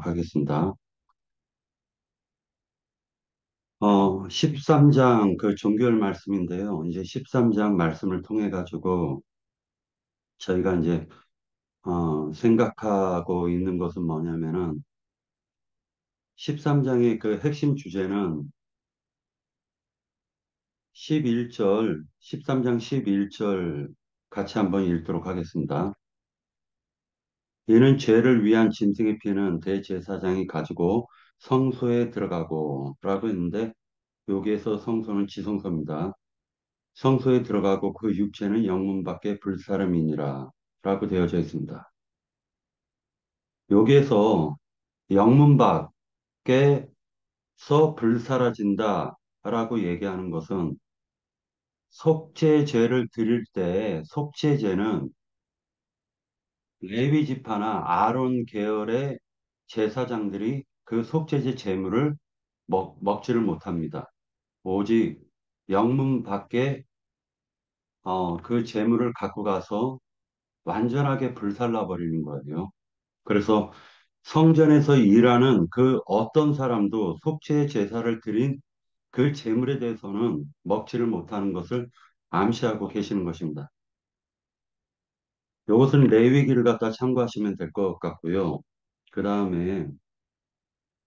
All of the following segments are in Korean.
하도록 하겠습니다. 13장 그 종교열 말씀인데요. 이제 13장 말씀을 통해 가지고 저희가 이제 생각하고 있는 것은 뭐냐면은 13장의 그 핵심 주제는 11절, 13장 11절 같이 한번 읽도록 하겠습니다. 이는 죄를 위한 짐승의 피는 대제사장이 가지고 성소에 들어가고 라고 했는데 여기에서 성소는 지성소입니다. 성소에 들어가고 그 육체는 영문 밖에 불사름이니라 라고 되어져 있습니다. 여기에서 영문 밖에서 불사라진다 라고 얘기하는 것은 속죄제를 드릴 때 속죄제는 레위 지파나 아론 계열의 제사장들이 그 속죄제 제물을 먹지를 못합니다. 오직 영문 밖에 그 제물을 갖고 가서 완전하게 불살라 버리는 거예요. 그래서 성전에서 일하는 그 어떤 사람도 속죄 제사를 드린 그 제물에 대해서는 먹지를 못하는 것을 암시하고 계시는 것입니다. 이것은 레위기를 갖다 참고하시면 될 것 같고요. 그 다음에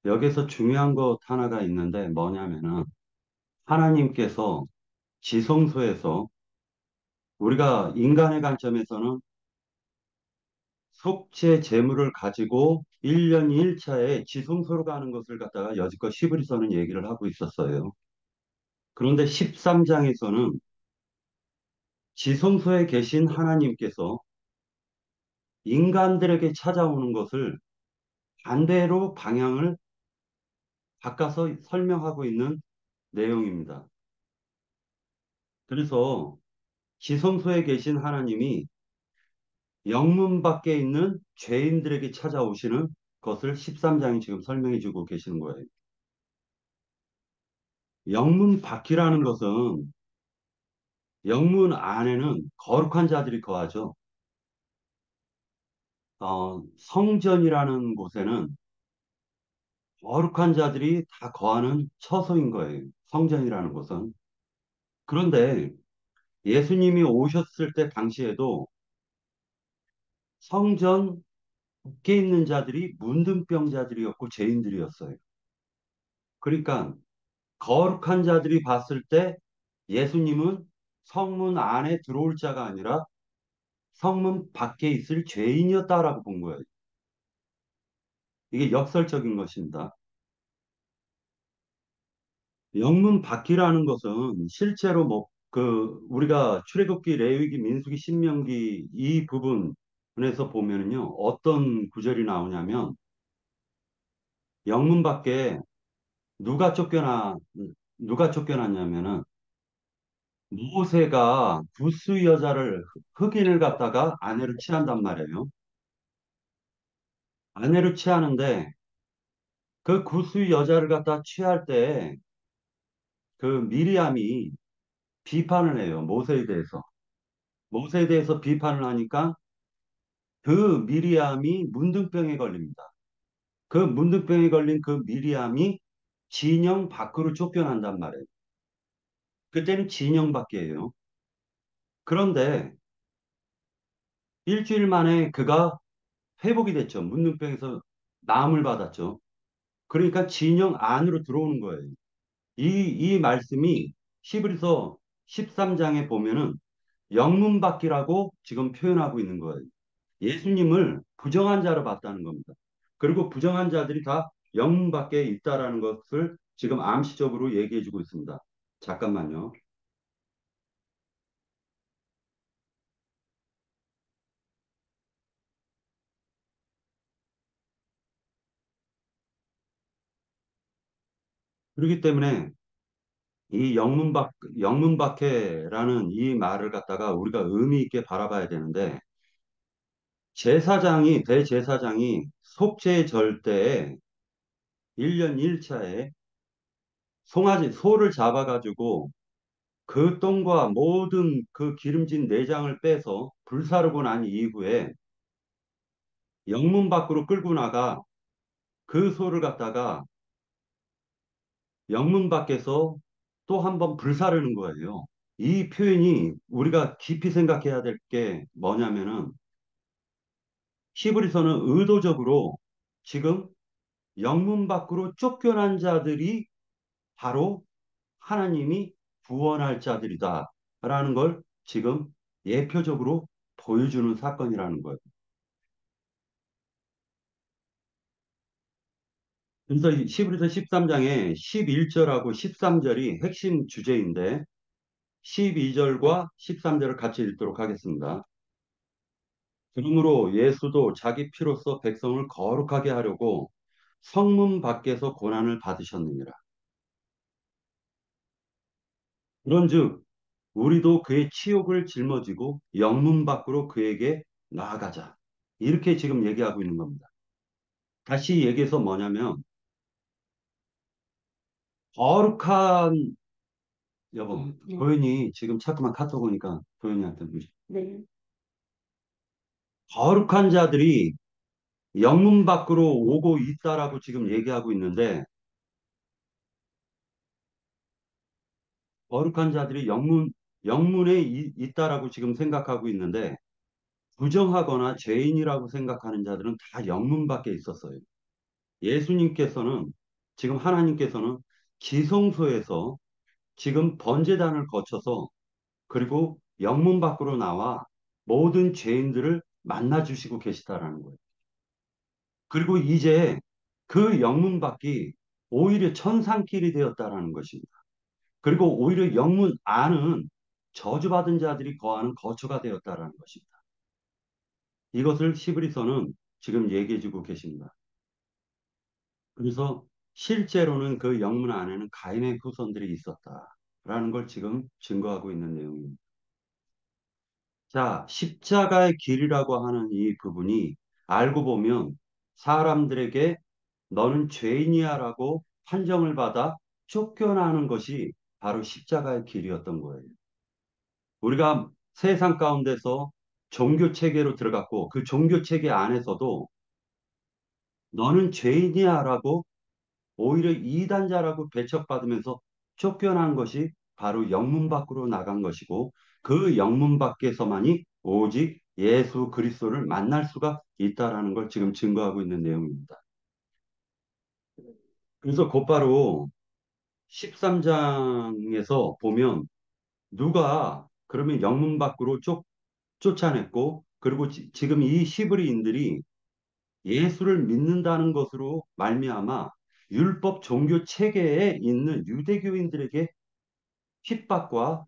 여기서 중요한 것 하나가 있는데 뭐냐면은 하나님께서 지성소에서 우리가 인간의 관점에서는 속죄 제물을 가지고 1년 1차에 지성소로 가는 것을 갖다가 여지껏 히브리서는 얘기를 하고 있었어요. 그런데 13장에서는 지성소에 계신 하나님께서 인간들에게 찾아오는 것을 반대로 방향을 바꿔서 설명하고 있는 내용입니다. 그래서 지성소에 계신 하나님이 영문 밖에 있는 죄인들에게 찾아오시는 것을 13장이 지금 설명해 주고 계시는 거예요. 영문 밖이라는 것은 영문 안에는 거룩한 자들이 거하죠. 성전이라는 곳에는 거룩한 자들이 다 거하는 처소인 거예요. 성전이라는 곳은. 그런데 예수님이 오셨을 때 당시에도 성전 밖에 있는 자들이 문둥병자들이었고 죄인들이었어요. 그러니까 거룩한 자들이 봤을 때 예수님은 성문 안에 들어올 자가 아니라 성문 밖에 있을 죄인이었다라고 본 거예요. 이게 역설적인 것입니다. 영문 밖이라는 것은 실제로 우리가 출애굽기, 레위기, 민수기, 신명기 이 부분에서 보면은요, 어떤 구절이 나오냐면 영문 밖에 누가 쫓겨나, 누가 쫓겨났냐면은 모세가 구스 여자를 흑인을 갖다가 아내로 취한단 말이에요. 아내로 취하는데 그 구스 여자를 갖다 취할 때 그 미리암이 비판을 해요. 모세에 대해서. 모세에 대해서 비판을 하니까 그 미리암이 문둥병에 걸립니다. 그 문둥병에 걸린 그 미리암이 진영 밖으로 쫓겨난단 말이에요. 그때는 진영 밖이에요. 그런데 일주일 만에 그가 회복이 됐죠. 문둥병에서 나음을 받았죠. 그러니까 진영 안으로 들어오는 거예요. 이 말씀이 히브리서 13장에 보면은 영문 밖이라고 지금 표현하고 있는 거예요. 예수님을 부정한 자로 봤다는 겁니다. 그리고 부정한 자들이 다 영문 밖에 있다라는 것을 지금 암시적으로 얘기해 주고 있습니다. 잠깐만요. 그렇기 때문에 이 영문 밖에라는 이 말을 갖다가 우리가 의미 있게 바라봐야 되는데 대제사장이 속죄절 때에 1년 1차에 소를 잡아가지고 그 똥과 모든 그 기름진 내장을 빼서 불사르고 난 이후에 영문 밖으로 끌고 나가 그 소를 갖다가 영문 밖에서 또 한 번 불사르는 거예요. 이 표현이 우리가 깊이 생각해야 될 게 뭐냐면은 히브리서는 의도적으로 지금 영문 밖으로 쫓겨난 자들이 바로 하나님이 구원할 자들이다라는 걸 지금 예표적으로 보여주는 사건이라는 거예요. 그래서 이 히브리서 13장에 11절하고 13절이 핵심 주제인데 12절과 13절을 같이 읽도록 하겠습니다. 그러므로 예수도 자기 피로써 백성을 거룩하게 하려고 성문 밖에서 고난을 받으셨느니라. 그런즉 우리도 그의 치욕을 짊어지고 영문 밖으로 그에게 나아가자. 이렇게 지금 얘기하고 있는 겁니다. 다시 얘기해서 뭐냐면 거룩한 여보, 네. 도현이 지금 자꾸만 카톡 오니까 도현이한테 네. 거룩한 자들이 영문 밖으로 오고 있다라고 지금 얘기하고 있는데 거룩한 자들이 영문에 있다라고 지금 생각하고 있는데 부정하거나 죄인이라고 생각하는 자들은 다 영문 밖에 있었어요. 예수님께서는 지금 하나님께서는 지성소에서 지금 번제단을 거쳐서 그리고 영문 밖으로 나와 모든 죄인들을 만나 주시고 계시다라는 거예요. 그리고 이제 그 영문 밖이 오히려 천상길이 되었다라는 것입니다. 그리고 오히려 영문 안은 저주받은 자들이 거하는 거처가 되었다라는 것입니다. 이것을 시브리서는 지금 얘기해 주고 계십니다. 그래서 실제로는 그 영문 안에는 가인의 후손들이 있었다라는 걸 지금 증거하고 있는 내용입니다. 자, 십자가의 길이라고 하는 이 부분이 알고 보면 사람들에게 너는 죄인이야라고 판정을 받아 쫓겨나는 것이 바로 십자가의 길이었던 거예요. 우리가 세상 가운데서 종교 체계로 들어갔고 그 종교 체계 안에서도 너는 죄인이야라고 오히려 이단자라고 배척받으면서 쫓겨난 것이 바로 영문 밖으로 나간 것이고 그 영문 밖에서만이 오직 예수 그리스도를 만날 수가 있다라는 걸 지금 증거하고 있는 내용입니다. 그래서 곧바로 13장에서 보면 누가 그러면 영문 밖으로 쫓아냈고 그리고 지금 이 히브리인들이 예수를 믿는다는 것으로 말미암아 율법 종교 체계에 있는 유대교인들에게 핍박과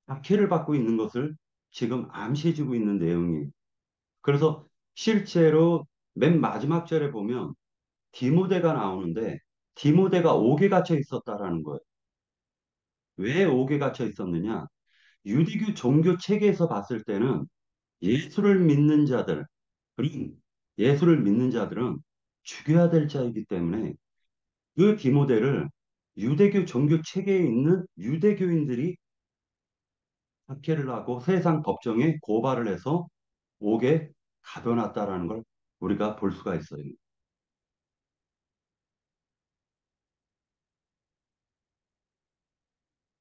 박해를 받고 있는 것을 지금 암시해주고 있는 내용이에요. 그래서 실제로 맨 마지막 절에 보면 디모데가 나오는데 디모데가 옥에 갇혀 있었다라는 거예요. 왜 옥에 갇혀 있었느냐? 유대교 종교 체계에서 봤을 때는 예수를 믿는 자들, 그리고 예수를 믿는 자들은 죽여야 될 자이기 때문에 그 디모데를 유대교 종교 체계에 있는 유대교인들이 학회를 하고 세상 법정에 고발을 해서 옥에 가둬놨다라는 걸 우리가 볼 수가 있어요.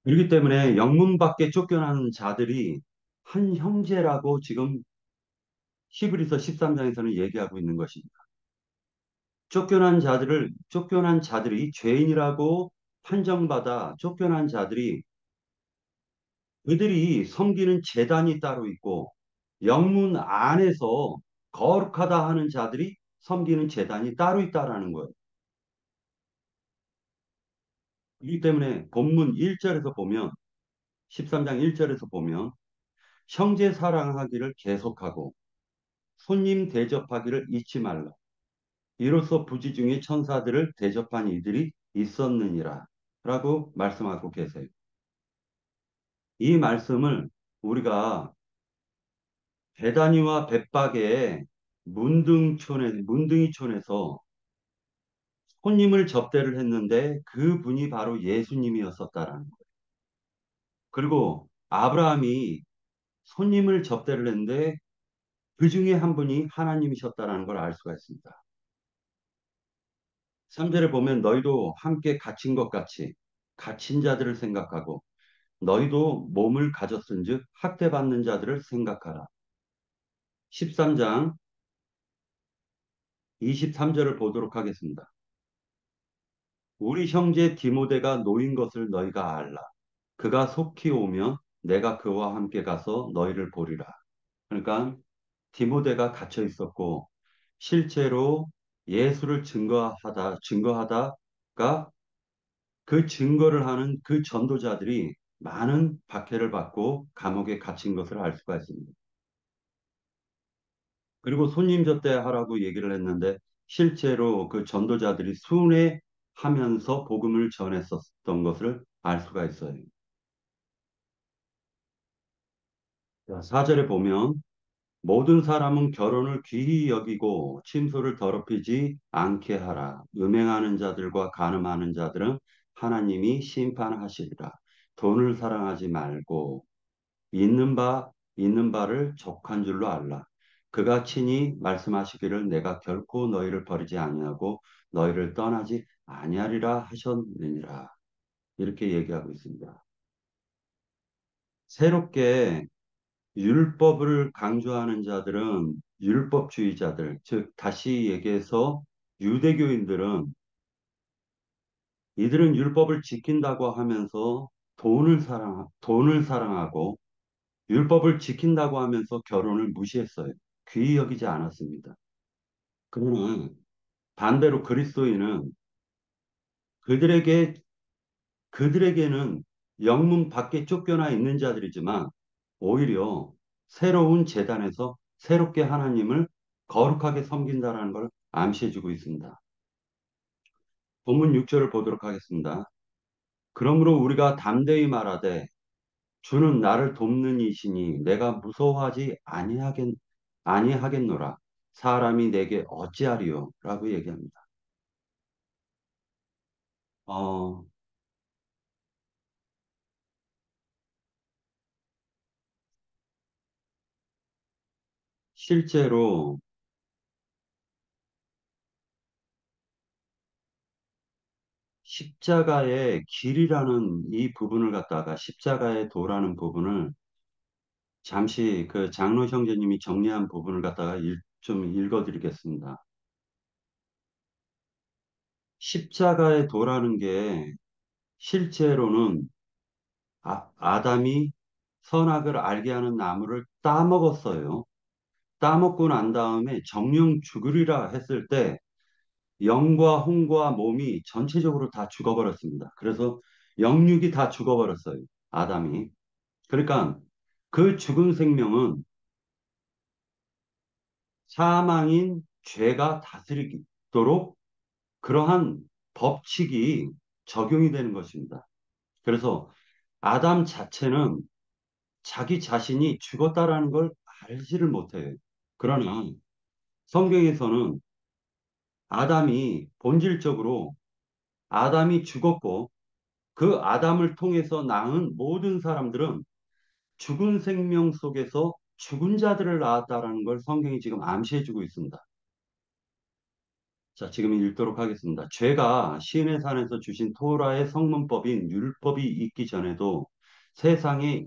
그렇기 때문에 영문 밖에 쫓겨나는 자들이 한 형제라고 지금 히브리서 13장에서는 얘기하고 있는 것입니다. 쫓겨난 자들이 죄인이라고 판정받아 쫓겨난 자들이 그들이 섬기는 제단이 따로 있고 영문 안에서 거룩하다 하는 자들이 섬기는 제단이 따로 있다라는 거예요. 그렇기 때문에 본문 1절에서 보면 13장 1절에서 보면 형제 사랑하기를 계속하고 손님 대접하기를 잊지 말라. 이로써 부지 중에 천사들을 대접한 이들이 있었느니라. 라고 말씀하고 계세요. 이 말씀을 우리가 베다니와 벳박의 문둥이촌에서 손님을 접대를 했는데 그분이 바로 예수님이었었다라는 거예요. 그리고 아브라함이 손님을 접대를 했는데 그 중에 한 분이 하나님이셨다라는 걸 알 수가 있습니다. 3절에 보면 너희도 함께 갇힌 것 같이 갇힌 자들을 생각하고 너희도 몸을 가졌은즉 학대받는 자들을 생각하라. 13장 23절을 보도록 하겠습니다. 우리 형제 디모데가 노인 것을 너희가 알라. 그가 속히 오면 내가 그와 함께 가서 너희를 보리라. 그러니까 디모데가 갇혀 있었고 실제로 예수를 증거하다가 그 증거를 하는 그 전도자들이 많은 박해를 받고 감옥에 갇힌 것을 알 수가 있습니다. 그리고 손님 접대하라고 얘기를 했는데 실제로 그 전도자들이 순회하면서 복음을 전했었던 것을 알 수가 있어요. 4절에 보면 모든 사람은 결혼을 귀히 여기고 침소를 더럽히지 않게 하라. 음행하는 자들과 간음하는 자들은 하나님이 심판하시리라. 돈을 사랑하지 말고 있는 바를 족한 줄로 알라. 그가 친히 말씀하시기를 내가 결코 너희를 버리지 아니하고 너희를 떠나지 아니하리라 하셨느니라. 이렇게 얘기하고 있습니다. 새롭게 율법을 강조하는 자들은 율법주의자들, 즉 다시 얘기해서 유대교인들은 이들은 율법을 지킨다고 하면서 돈을 사랑하고 율법을 지킨다고 하면서 결혼을 무시했어요. 귀히 여기지 않았습니다. 그러나 반대로 그리스도인은 그들에게 그들에게는 영문 밖에 쫓겨나 있는 자들이지만 오히려 새로운 재단에서 새롭게 하나님을 거룩하게 섬긴다라는 걸 암시해주고 있습니다. 본문 6절을 보도록 하겠습니다. 그러므로 우리가 담대히 말하되 주는 나를 돕는 이시니 내가 무서워하지 아니하겠노라. 사람이 내게 어찌하리요? 라고 얘기합니다. 어, 실제로 십자가의 길이라는 이 부분을 갖다가 십자가의 도라는 부분을 잠시 그 장로 형제님이 정리한 부분을 갖다가 좀 읽어드리겠습니다. 십자가의 도라는 게 실제로는 아담이 선악을 알게 하는 나무를 따먹었어요. 따먹고 난 다음에 정령 죽으리라 했을 때 영과 혼과 몸이 전체적으로 다 죽어버렸습니다. 그래서 영육이 다 죽어버렸어요. 아담이. 그러니까 그 죽은 생명은 사망인 죄가 다스리도록 그러한 법칙이 적용이 되는 것입니다. 그래서 아담 자체는 자기 자신이 죽었다라는 걸 알지를 못해요. 그러나 성경에서는 아담이 본질적으로 아담이 죽었고 그 아담을 통해서 낳은 모든 사람들은 죽은 생명 속에서 죽은 자들을 낳았다라는 걸 성경이 지금 암시해주고 있습니다. 자, 지금 읽도록 하겠습니다. 죄가 시인의 산에서 주신 토라의 성문법인 율법이 있기 전에도 세상에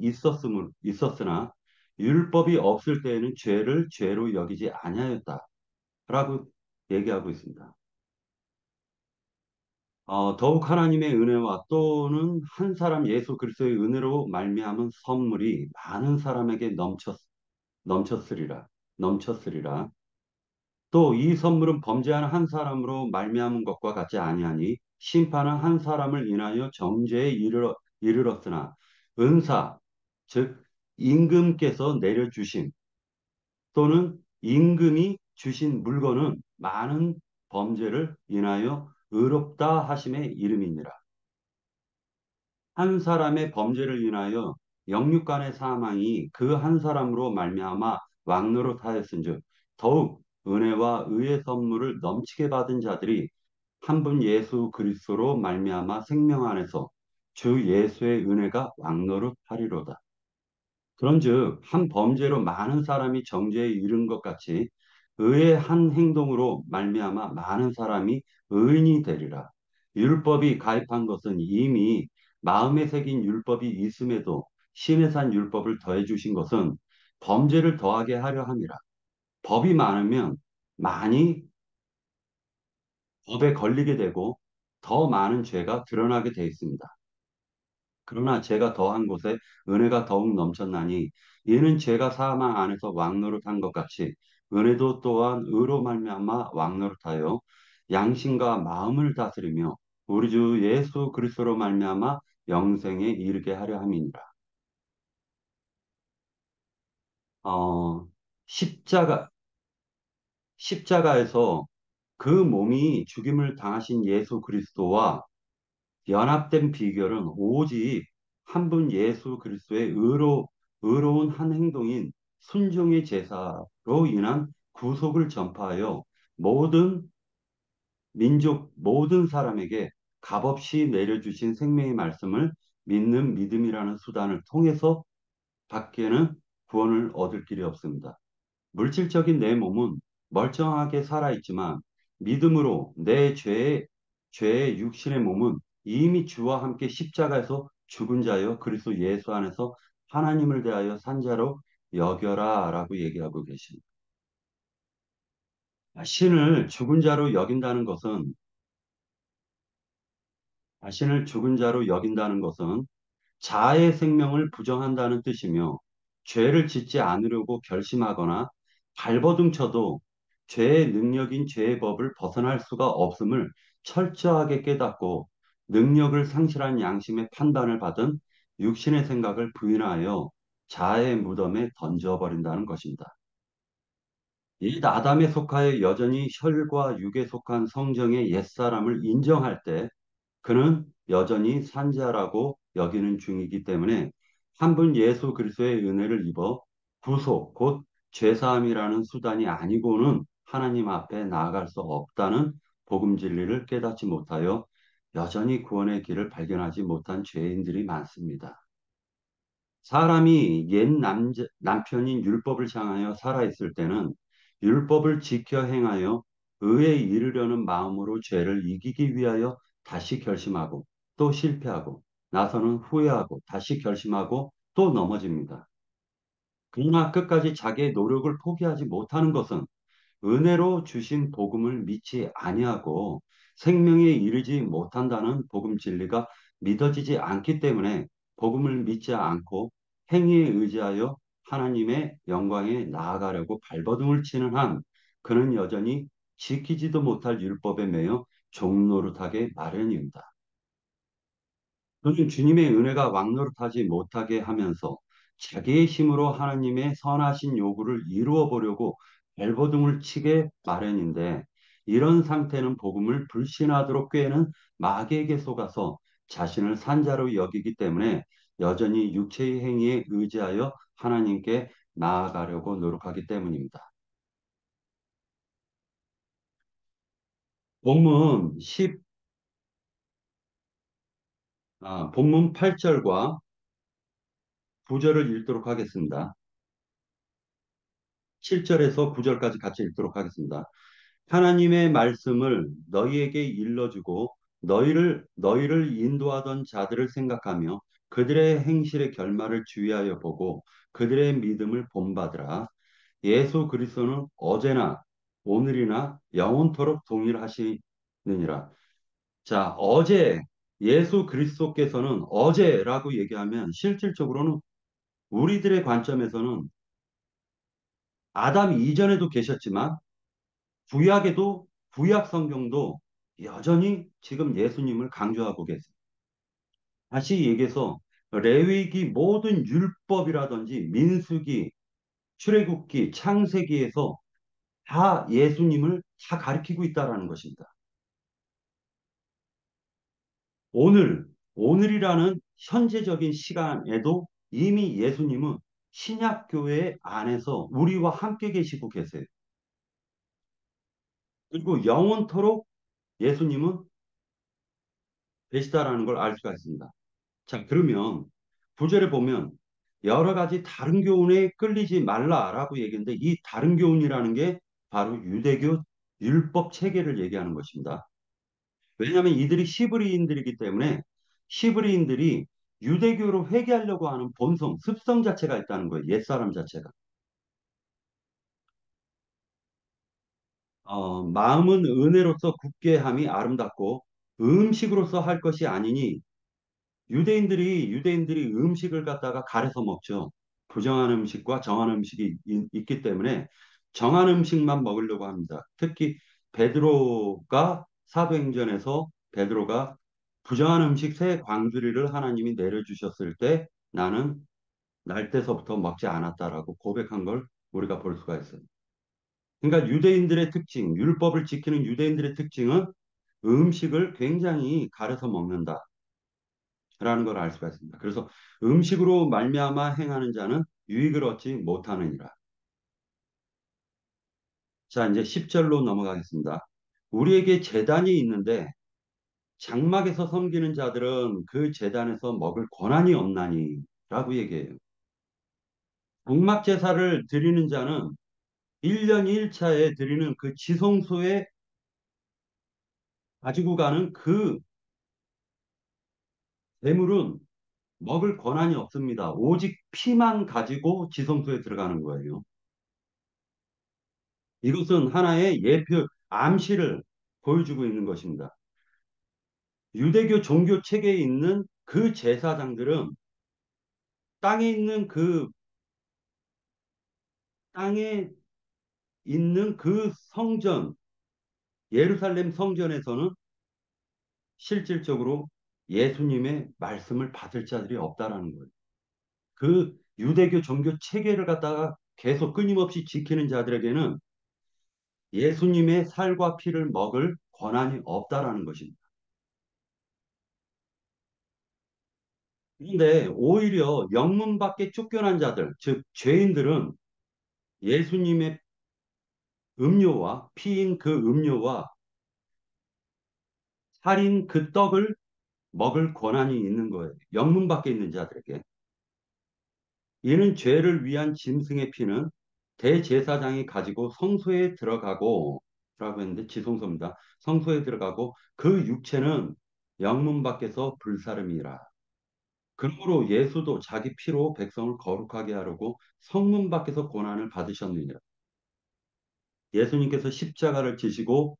있었으나 율법이 없을 때에는 죄를 죄로 여기지 아니하였다라고 얘기하고 있습니다. 더욱 하나님의 은혜와 또는 한 사람 예수 그리스도의 은혜로 말미암은 선물이 많은 사람에게 넘쳤으리라. 넘쳤으리라. 또 이 선물은 범죄하는 한 사람으로 말미암은 것과 같지 아니하니 심판은 한 사람을 인하여 정죄에 이르렀으나 은사 즉 임금께서 내려주신 또는 임금이 주신 물건은 많은 범죄를 인하여 의롭다 하심의 이름이니라. 한 사람의 범죄를 인하여 영육간의 사망이 그 한 사람으로 말미암아 왕노릇하였은즉 더욱 은혜와 의의 선물을 넘치게 받은 자들이 한 분 예수 그리스도로 말미암아 생명 안에서 주 예수의 은혜가 왕노릇하리로다. 그런즉 한 범죄로 많은 사람이 정죄에 이른 것 같이 의의 한 행동으로 말미암아 많은 사람이 의인이 되리라. 율법이 가입한 것은 이미 마음에 새긴 율법이 있음에도 신의 산 율법을 더해 주신 것은 범죄를 더하게 하려 함이라. 법이 많으면 많이 법에 걸리게 되고 더 많은 죄가 드러나게 되어 있습니다. 그러나 죄가 더한 곳에 은혜가 더욱 넘쳤나니 이는 죄가 사망 안에서 왕노릇한 것 같이 은혜도 또한 의로 말미암아 왕노릇하여 양심과 마음을 다스리며 우리 주 예수 그리스도로 말미암아 영생에 이르게 하려 함이니라. 어, 십자가 십자가에서 그 몸이 죽임을 당하신 예수 그리스도와 연합된 비결은 오직 한 분 예수 그리스도의 의로운 한 행동인 순종의 제사로 인한 구속을 전파하여 모든 민족, 모든 사람에게 값없이 내려주신 생명의 말씀을 믿는 믿음이라는 수단을 통해서 밖에는 구원을 얻을 길이 없습니다. 물질적인 내 몸은 멀쩡하게 살아있지만 믿음으로 내 죄의 육신의 몸은 이미 주와 함께 십자가에서 죽은 자여 그리스도 예수 안에서 하나님을 대하여 산 자로 여겨라 라고 얘기하고 계십니다. 신을 죽은 자로 여긴다는 것은 자신을 죽은 자로 여긴다는 것은 자아의 생명을 부정한다는 뜻이며 죄를 짓지 않으려고 결심하거나 발버둥 쳐도 죄의 능력인 죄의 법을 벗어날 수가 없음을 철저하게 깨닫고 능력을 상실한 양심의 판단을 받은 육신의 생각을 부인하여 자아의 무덤에 던져버린다는 것입니다. 이 아담에 속하여 여전히 혈과 육에 속한 성정의 옛사람을 인정할 때 그는 여전히 산자라고 여기는 중이기 때문에 한 분 예수 그리스도의 은혜를 입어 구속, 곧 죄사함이라는 수단이 아니고는 하나님 앞에 나아갈 수 없다는 복음 진리를 깨닫지 못하여 여전히 구원의 길을 발견하지 못한 죄인들이 많습니다. 사람이 남편인 율법을 향하여 살아있을 때는 율법을 지켜 행하여 의에 이르려는 마음으로 죄를 이기기 위하여 다시 결심하고 또 실패하고 나서는 후회하고 다시 결심하고 또 넘어집니다. 그러나 끝까지 자기의 노력을 포기하지 못하는 것은 은혜로 주신 복음을 믿지 아니하고 생명에 이르지 못한다는 복음 진리가 믿어지지 않기 때문에 복음을 믿지 않고 행위에 의지하여 하나님의 영광에 나아가려고 발버둥을 치는 한 그는 여전히 지키지도 못할 율법에 매여 종노릇하게 마련입니다. 그는 주님의 은혜가 왕노릇하지 못하게 하면서 자기의 힘으로 하나님의 선하신 요구를 이루어 보려고 발버둥을 치게 마련인데 이런 상태는 복음을 불신하도록 꾀는 마귀에게 속아서 자신을 산자로 여기기 때문에 여전히 육체의 행위에 의지하여 하나님께 나아가려고 노력하기 때문입니다. 본문 10, 본문 8절과 9절을 읽도록 하겠습니다. 7절에서 9절까지 같이 읽도록 하겠습니다. 하나님의 말씀을 너희에게 일러주고 너희를 인도하던 자들을 생각하며 그들의 행실의 결말을 주의하여 보고 그들의 믿음을 본받으라. 예수 그리스도는 어제나 오늘이나 영원토록 동일하시느니라. 자, 어제 예수 그리스도께서는 어제라고 얘기하면 실질적으로는 우리들의 관점에서는 아담 이전에도 계셨지만 구약에도 구약 성경도 여전히 지금 예수님을 강조하고 계세요. 다시 얘기해서 레위기 모든 율법이라든지 민수기, 출애굽기, 창세기에서 다 예수님을 다 가리키고 있다라는 것입니다. 오늘이라는 현재적인 시간에도 이미 예수님은 신약 교회 안에서 우리와 함께 계시고 계세요. 그리고 영원토록 예수님은 계시다라는 걸 알 수가 있습니다. 자, 그러면 구절에 보면 여러 가지 다른 교훈에 끌리지 말라라고 얘기했는데 이 다른 교훈이라는 게 바로 유대교 율법 체계를 얘기하는 것입니다. 왜냐하면 이들이 시브리인들이기 때문에 시브리인들이 유대교로 회귀하려고 하는 본성, 습성 자체가 있다는 거예요. 옛사람 자체가. 마음은 은혜로서 굳게 함이 아름답고 음식으로서 할 것이 아니니 유대인들이 음식을 갖다가 가려서 먹죠. 부정한 음식과 정한 음식이 있기 때문에 정한 음식만 먹으려고 합니다. 특히 베드로가 사도행전에서 베드로가 부정한 음식 세 광주리를 하나님이 내려주셨을 때 나는 날 때서부터 먹지 않았다라고 고백한 걸 우리가 볼 수가 있어요. 그러니까 유대인들의 특징, 율법을 지키는 유대인들의 특징은 음식을 굉장히 가려서 먹는다라는 걸 알 수가 있습니다. 그래서 음식으로 말미암아 행하는 자는 유익을 얻지 못하느니라. 자, 이제 10절로 넘어가겠습니다. 우리에게 제단이 있는데 장막에서 섬기는 자들은 그 제단에서 먹을 권한이 없나니 라고 얘기해요. 장막 제사를 드리는 자는 1년 1차에 드리는 그 지성소에 가지고 가는 그 재물은 먹을 권한이 없습니다. 오직 피만 가지고 지성소에 들어가는 거예요. 이것은 하나의 예표, 암시를 보여주고 있는 것입니다. 유대교 종교 체계에 있는 그 제사장들은 땅에 있는 그 땅에 있는 그 성전, 예루살렘 성전에서는 실질적으로 예수님의 말씀을 받을 자들이 없다라는 거예요. 그 유대교 종교 체계를 갖다가 계속 끊임없이 지키는 자들에게는 예수님의 살과 피를 먹을 권한이 없다라는 것입니다. 그런데 오히려 영문 밖에 쫓겨난 자들, 즉 죄인들은 예수님의 음료와 피인 그 음료와 살인 그 떡을 먹을 권한이 있는 거예요. 영문 밖에 있는 자들에게. 이는 죄를 위한 짐승의 피는 대제사장이 가지고 성소에 들어가고 라고 했는데 지성소입니다. 성소에 들어가고 그 육체는 영문 밖에서 불사름이라. 그러므로 예수도 자기 피로 백성을 거룩하게 하려고 성문 밖에서 고난을 받으셨느니라. 예수님께서 십자가를 지시고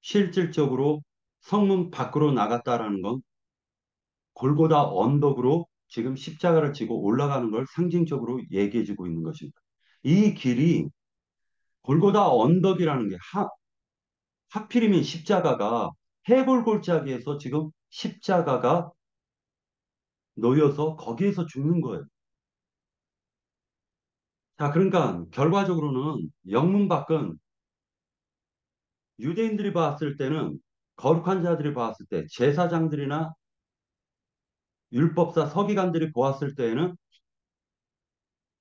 실질적으로 성문 밖으로 나갔다라는 건 골고다 언덕으로 지금 십자가를 지고 올라가는 걸 상징적으로 얘기해 주고 있는 것입니다. 이 길이 골고다 언덕이라는 게 하필이면 십자가가 해골골짜기에서 지금 십자가가 놓여서 거기에서 죽는 거예요. 자, 그러니까 결과적으로는 영문 밖은 유대인들이 봤을 때는 거룩한 자들이 봤을 때 제사장들이나 율법사 서기관들이 보았을 때에는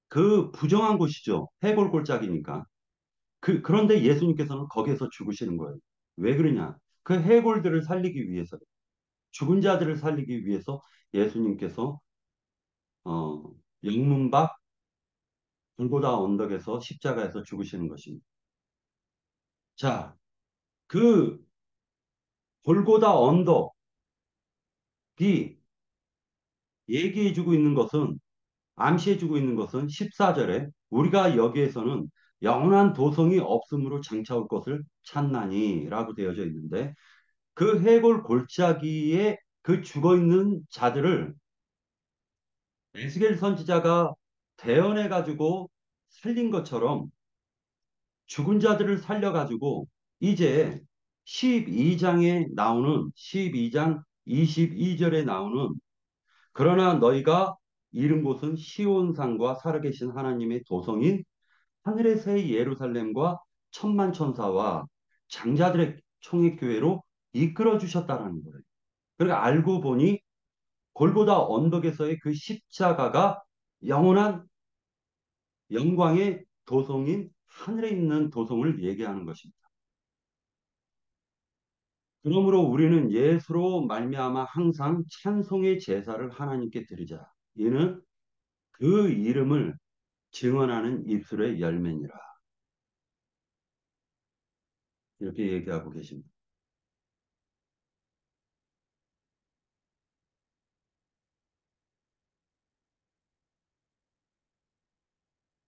그 부정한 곳이죠. 해골골짜기니까. 그런데 예수님께서는 거기에서 죽으시는 거예요. 왜 그러냐? 그 해골들을 살리기 위해서, 죽은 자들을 살리기 위해서 예수님께서 어, 영문 밖 골고다 언덕에서 십자가에서 죽으시는 것입니다. 자, 그 골고다 언덕이 얘기해주고 있는 것은 암시해주고 있는 것은 14절에 우리가 여기에서는 영원한 도성이 없으므로 장차 올 것을 찾나니라고 되어져 있는데 그 해골 골짜기에 그 죽어 있는 자들을 에스겔 선지자가 대언해 가지고 살린 것처럼 죽은 자들을 살려 가지고 이제 12장에 나오는 12장 22절에 나오는 그러나 너희가 이른 곳은 시온산과 살아계신 하나님의 도성인 하늘의 새 예루살렘과 천만 천사와 장자들의 총회교회로 이끌어 주셨다라는 거예요. 그러니까 알고 보니 골고다 언덕에서의 그 십자가가 영원한 영광의 도성인 하늘에 있는 도성을 얘기하는 것입니다. 그러므로 우리는 예수로 말미암아 항상 찬송의 제사를 하나님께 드리자. 이는 그 이름을 증언하는 입술의 열매니라. 이렇게 얘기하고 계십니다.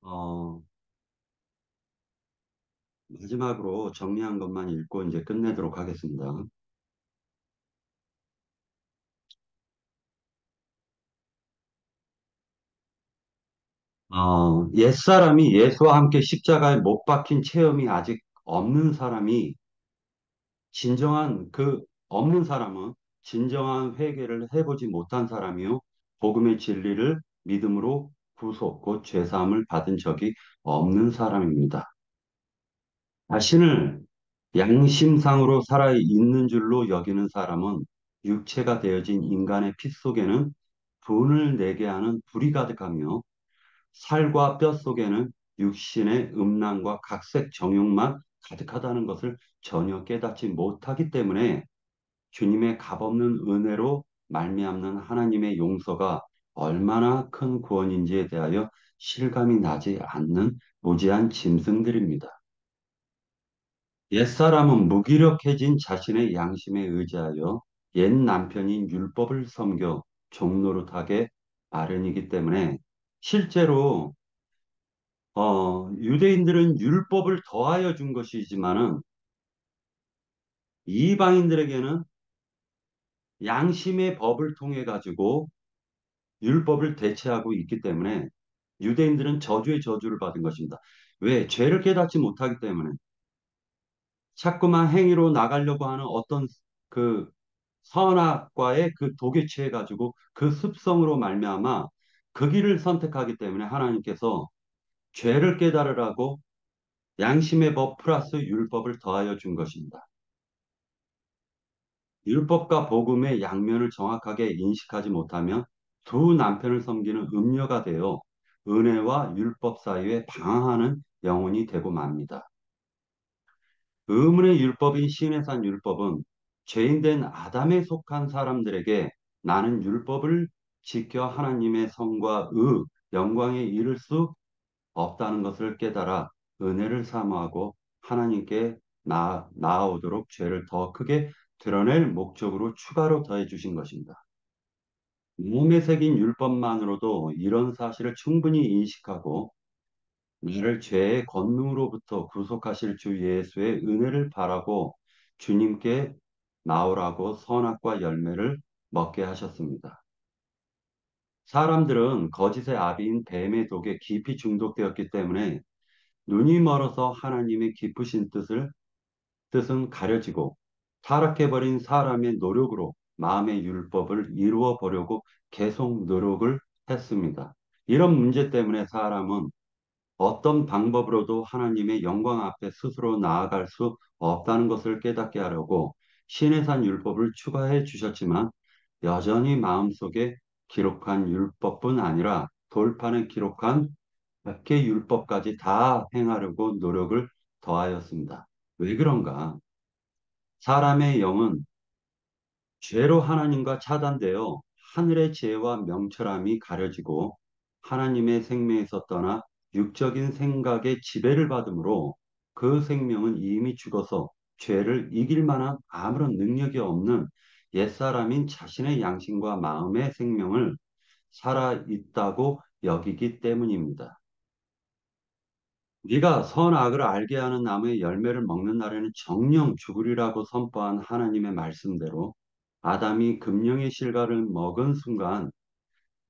어, 마지막으로 정리한 것만 읽고 이제 끝내도록 하겠습니다. 옛사람이 예수와 함께 십자가에 못 박힌 체험이 아직 없는 사람이 없는 사람은 진정한 회개를 해보지 못한 사람이요. 복음의 진리를 믿음으로 구속, 곧 죄사함을 받은 적이 없는 사람입니다. 자신을 양심상으로 살아있는 줄로 여기는 사람은 육체가 되어진 인간의 피 속에는 분을 내게 하는 불이 가득하며 살과 뼈 속에는 육신의 음란과 각색 정욕만 가득하다는 것을 전혀 깨닫지 못하기 때문에 주님의 값없는 은혜로 말미암는 하나님의 용서가 얼마나 큰 구원인지에 대하여 실감이 나지 않는 무지한 짐승들입니다. 옛사람은 무기력해진 자신의 양심에 의지하여 옛 남편인 율법을 섬겨 종노릇하게 마련이기 때문에 실제로 유대인들은 율법을 더하여 준 것이지만은 이방인들에게는 양심의 법을 통해 가지고 율법을 대체하고 있기 때문에 유대인들은 저주의 저주를 받은 것입니다. 왜? 죄를 깨닫지 못하기 때문에 자꾸만 행위로 나가려고 하는 어떤 그 선악과의 그 독에 취해 가지고 그 습성으로 말미암아 그 길을 선택하기 때문에 하나님께서 죄를 깨달으라고 양심의 법 플러스 율법을 더하여 준 것입니다. 율법과 복음의 양면을 정확하게 인식하지 못하면 두 남편을 섬기는 음녀가 되어 은혜와 율법 사이에 방황하는 영혼이 되고 맙니다. 의문의 율법인 신의 산 율법은 죄인된 아담에 속한 사람들에게 나는 율법을 지켜 하나님의 성과 영광에 이를 수 없다는 것을 깨달아 은혜를 사모하고 하나님께 나아오도록 죄를 더 크게 드러낼 목적으로 추가로 더해 주신 것입니다. 몸에 새긴 율법만으로도 이런 사실을 충분히 인식하고 나를 죄의 권능으로부터 구속하실 주 예수의 은혜를 바라고 주님께 나오라고 선악과 열매를 먹게 하셨습니다. 사람들은 거짓의 아비인 뱀의 독에 깊이 중독되었기 때문에 눈이 멀어서 하나님의 깊으신 뜻은 가려지고 타락해버린 사람의 노력으로 마음의 율법을 이루어 보려고 계속 노력을 했습니다. 이런 문제 때문에 사람은 어떤 방법으로도 하나님의 영광 앞에 스스로 나아갈 수 없다는 것을 깨닫게 하려고 신의 산 율법을 추가해 주셨지만 여전히 마음속에 기록한 율법뿐 아니라 돌판에 기록한 100개 율법까지 다 행하려고 노력을 더하였습니다. 왜 그런가? 사람의 영은 죄로 하나님과 차단되어 하늘의 지혜와 명철함이 가려지고 하나님의 생명에서 떠나 육적인 생각의 지배를 받으므로 그 생명은 이미 죽어서 죄를 이길 만한 아무런 능력이 없는 옛사람인 자신의 양심과 마음의 생명을 살아 있다고 여기기 때문입니다. 네가 선악을 알게 하는 나무의 열매를 먹는 날에는 정령 죽으리라고 선포한 하나님의 말씀대로 아담이 금령의 실과를 먹은 순간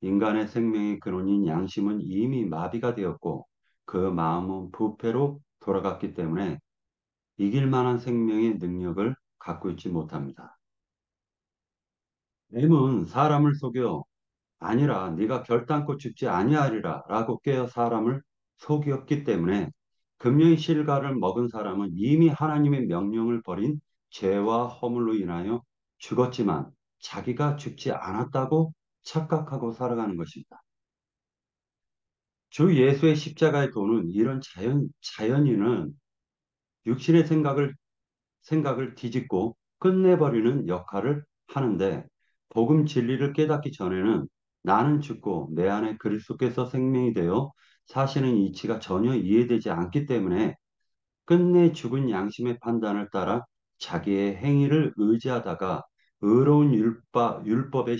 인간의 생명의 근원인 양심은 이미 마비가 되었고 그 마음은 부패로 돌아갔기 때문에 이길 만한 생명의 능력을 갖고 있지 못합니다. 뱀은 사람을 속여 아니라 네가 결단코 죽지 아니하리라 라고 깨어 사람을 속였기 때문에 금령의 실과를 먹은 사람은 이미 하나님의 명령을 버린 죄와 허물로 인하여 죽었지만 자기가 죽지 않았다고 착각하고 살아가는 것입니다. 주 예수의 십자가의 도는 이런 자연인은 육신의 생각을 뒤집고 끝내버리는 역할을 하는데 복음 진리를 깨닫기 전에는 나는 죽고 내 안에 그리스도께서 생명이 되어 사시는 이치가 전혀 이해되지 않기 때문에 끝내 죽은 양심의 판단을 따라 자기의 행위를 의지하다가 의로운 율법의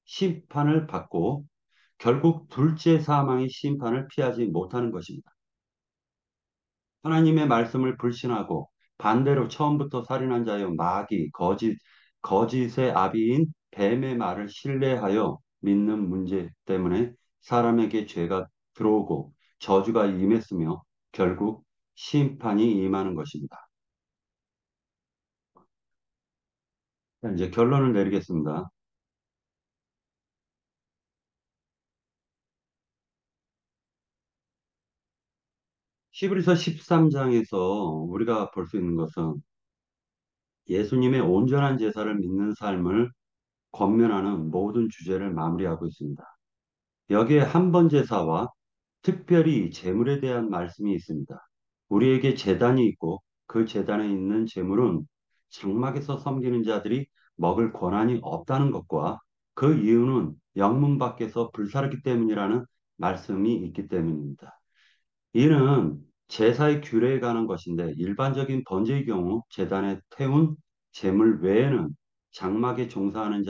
심판을 받고 결국 둘째 사망의 심판을 피하지 못하는 것입니다. 하나님의 말씀을 불신하고 반대로 처음부터 살인한 자여 마귀, 거짓의 아비인 뱀의 말을 신뢰하여 믿는 문제 때문에 사람에게 죄가 들어오고 저주가 임했으며 결국 심판이 임하는 것입니다. 자, 이제 결론을 내리겠습니다. 11에서 13장에서 우리가 볼 수 있는 것은 예수님의 온전한 제사를 믿는 삶을 권면하는 모든 주제를 마무리하고 있습니다. 여기에 한 번 제사와 특별히 제물에 대한 말씀이 있습니다. 우리에게 제단이 있고 그 제단에 있는 제물은 장막에서 섬기는 자들이 먹을 권한이 없다는 것과 그 이유는 영문 밖에서 불사르기 때문이라는 말씀이 있기 때문입니다. 이는 제사의 규례에 관한 것인데 일반적인 번제의 경우 제단에 태운 제물 외에는 장막에 종사하는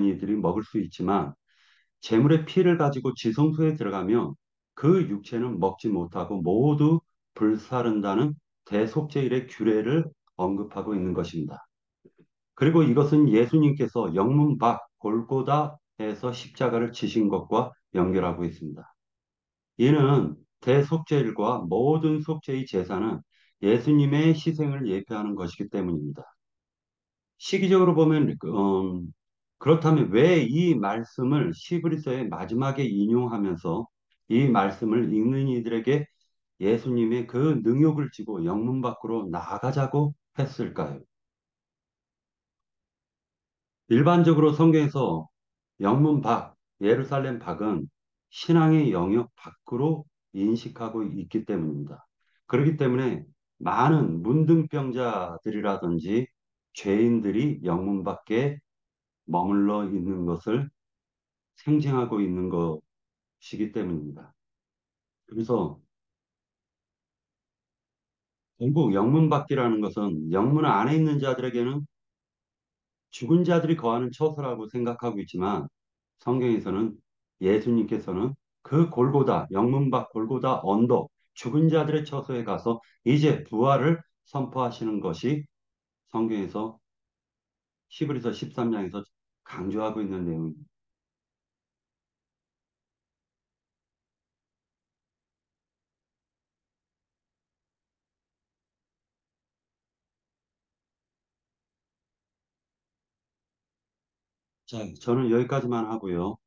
이들이 먹을 수 있지만 재물의 피를 가지고 지성소에 들어가면 그 육체는 먹지 못하고 모두 불사른다는 대속죄일의 규례를 언급하고 있는 것입니다. 그리고 이것은 예수님께서 영문 밖 골고다에서 십자가를 지신 것과 연결하고 있습니다. 이는 대속죄일과 모든 속죄의 제사는 예수님의 희생을 예표하는 것이기 때문입니다. 시기적으로 보면 그렇다면 왜 이 말씀을 시브리서의 마지막에 인용하면서 이 말씀을 읽는 이들에게 예수님의 그 능욕을 지고 영문 밖으로 나가자고 했을까요? 일반적으로 성경에서 영문 밖, 예루살렘 밖은 신앙의 영역 밖으로 인식하고 있기 때문입니다. 그렇기 때문에 많은 문둥병자들이라든지 죄인들이 영문 밖에 머물러 있는 것을 생생하고 있는 것이기 때문입니다. 그래서 결국 영문밖이라는 것은 영문 안에 있는 자들에게는 죽은 자들이 거하는 처소라고 생각하고 있지만 성경에서는 예수님께서는 그 골고다, 영문밖 골고다 언덕, 죽은 자들의 처소에 가서 이제 부활을 선포하시는 것이 성경에서 히브리서 13장에서 강조하고 있는 내용입니다. 자, 저는 여기까지만 하고요.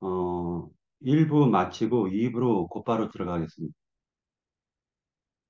어, 1부 마치고 2부로 곧바로 들어가겠습니다.